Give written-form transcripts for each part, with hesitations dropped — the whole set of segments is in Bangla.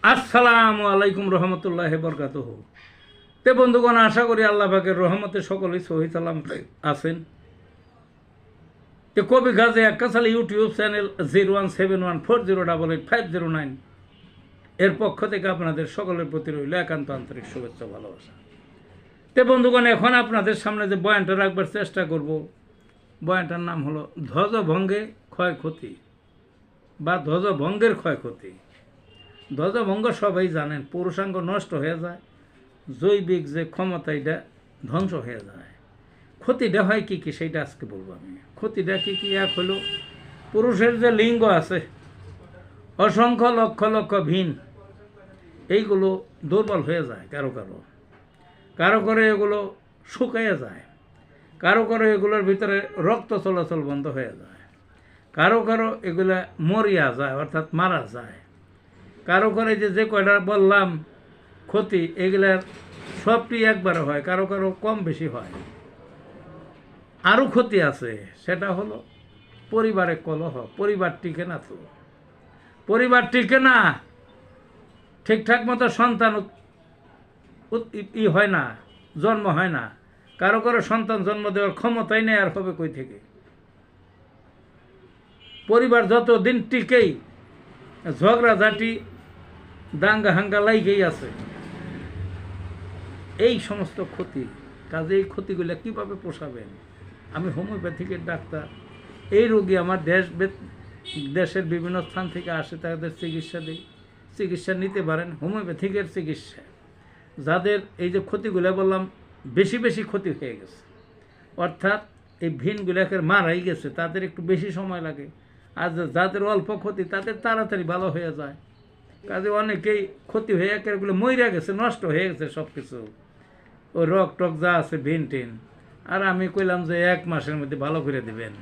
আসসালামু আলাইকুম রহমতুল্লাহ বরকাতুহ। তে বন্ধুগণ, আশা করি আল্লাহ পাকের রহমতে সকলেই সহি সালাম আছেন। তে কবি গাজী আক্কাস আলী ইউটিউব চ্যানেল 017140885009 এর পক্ষ থেকে আপনাদের সকলের প্রতি রইল একান্ত আন্তরিক শুভেচ্ছা ভালোবাসা। তে বন্ধুগণ, এখন আপনাদের সামনে যে বয়ানটা রাখবার চেষ্টা করব, বয়ানটার নাম হলো ধ্বজভঙ্গে ক্ষয়ক্ষতি বা ধ্বজভঙ্গের ক্ষয়ক্ষতি। ধ্বজভঙ্গ সবাই জানেন, পুরুষাঙ্গ নষ্ট হয়ে যায়, জৈবিক যে ক্ষমতা এটা ধ্বংস হয়ে যায়। ক্ষতিটা হয় কী কী সেইটা আজকে বলবো আমি। ক্ষতিটা কী কী? এক হলো পুরুষের যে লিঙ্গ আছে, অসংখ্য লক্ষ লক্ষ ভিন, এইগুলো দুর্বল হয়ে যায়। কারো কারো কারো করে এগুলো শুকিয়ে যায়, কারো কারো এগুলোর ভিতরে রক্ত চলাচল বন্ধ হয়ে যায়, কারো কারো এগুলা মরিয়া যায় অর্থাৎ মারা যায়, কারো করে যে কয়টা বললাম ক্ষতি, এগুলার সবটি একবারে হয়, কারো কারো কম বেশি হয়। আরও ক্ষতি আছে, সেটা হলো পরিবারে কলহ। পরিবার টিকে না, তো পরিবার টিকে না, ঠিকঠাক মতো সন্তান হয় না, জন্ম হয় না। কারো কারো সন্তান জন্ম দেওয়ার ক্ষমতাই নেই, আর হবে কই থেকে? পরিবার যত দিন টিকেই ঝগড়াঝাটি দাঙ্গা হাঙ্গা লাইগেই আছে। এই সমস্ত ক্ষতি, কাজে এই ক্ষতিগুলো কীভাবে পোষাবেন? আমি হোমিওপ্যাথিকের ডাক্তার, এই রোগী আমার দেশের বিভিন্ন স্থান থেকে আসে, তাদের চিকিৎসা দিই। চিকিৎসা নিতে পারেন, হোমিওপ্যাথিকের চিকিৎসা। যাদের এই যে ক্ষতিগুলো বললাম বেশি বেশি ক্ষতি হয়ে গেছে, অর্থাৎ এই ভিনগুলোকে মারাই গেছে, তাদের একটু বেশি সময় লাগে। আর যাদের অল্প ক্ষতি তাদের তাড়াতাড়ি ভালো হয়ে যায়। কাজে অনেকেই ক্ষতি হয়ে একেবারে মইরা গেছে, নষ্ট হয়ে গেছে সব কিছু, ওই রক টক যা আছে ভিন টিন। আর আমি কইলাম যে 1 মাসের মধ্যে ভালো করে দেবেন,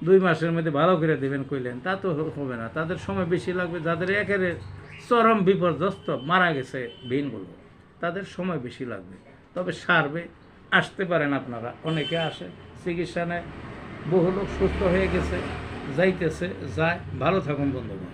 2 মাসের মধ্যে ভালো করে দেবেন কইলেন, তা তো হবে না, তাদের সময় বেশি লাগবে। যাদের একেবারে চরম বিপর্যস্ত মারা গেছে ভিনগুলো, তাদের সময় বেশি লাগবে, তবে সারবে। আসতে পারেন আপনারা, অনেকে আসে, চিকিৎসা নেয়, বহু লোক সুস্থ হয়ে গেছে, যাইতেছে, যায়। ভালো থাকুন বন্ধুগণ।